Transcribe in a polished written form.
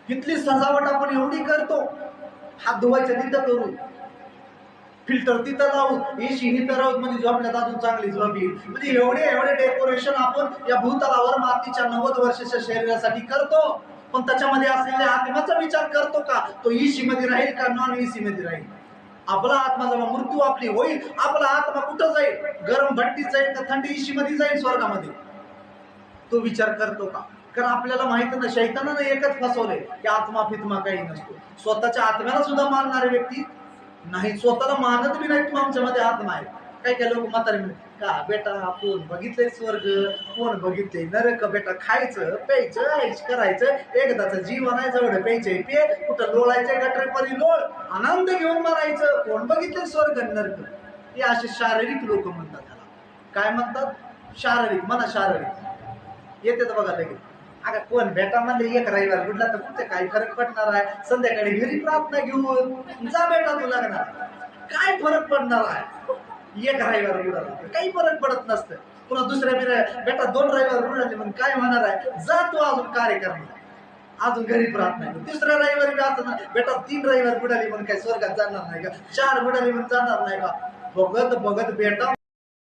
इथली सजावट आपण एवढी करतो, हात धुवायचं तिथं करू, फिल्टर तिथं लावून, एसी हिटर आहोत म्हणजे झोपण्यात अजून चांगली झोप येईल. म्हणजे एवढे एवढे डेकोरेशन आपण या भूतलावर मातीच्या 90 वर्षाच्या शरीरासाठी करतो, पण त्याच्यामध्ये असलेल्या आत्म्याचा विचार करतो का? तो एसी मध्ये राहील का नॉन एसी मध्ये राहील? आपला आत्मा जेव्हा मृत्यू आपली होईल, आपला आत्मा कुठं जाईल? गरम भट्टीत जाईल का थंडी एसी मध्ये जाईल स्वर्गामध्ये? तो विचार करतो का? कारण आपल्याला माहित ना, शैतानानं एकच फसवलंय की आत्मा फित्मा काही नसतो. स्वतःच्या आत्म्याला सुद्धा मानणारे व्यक्ती नाही, स्वतःला मानत बी नाही आमच्यामध्ये आत्मा आहे. काय काय लोक म्हातारे का बेटा कोण बघितलंय स्वर्ग, कोण बघितलंय नरक? बेटा खायचं प्यायचं ऐश करायचं, एकदाचं जीवन आहे, जवळ प्यायचंय पे, कुठं लोळायचंय गटरपरी लोळ, आनंद घेऊन मारायचं. कोण बघितलंय स्वर्ग नरक? हे असे शारीरिक लोक म्हणतात. त्याला काय म्हणतात? शारीरिक. म्हणा शारीरिक येते तर बघा लगेच. अगं कोण बेटा म्हणले एक रविवार बुडला तर कुठे काही फरक पडणार आहे? संध्याकाळी घरी प्रार्थना घेऊन जा बेटा, तू लागणार काय फरक पडणार आहे? एक रविवार बुडाला काही फरक पडत नसतं. पुन्हा दुसऱ्या बेटा 2 रविवार बुडाले म्हणून काय होणार आहे? जा तू अजून कार्य करणार, अजून घरी प्रार्थना घेऊन. तिसऱ्या रविवारी बी असं ना, बेटा 3 रविवार बुडाली म्हणून काय स्वर्गात जाणार नाही का? 4 बुडाली म्हणून जाणार नाही का? बघत बघत बेटा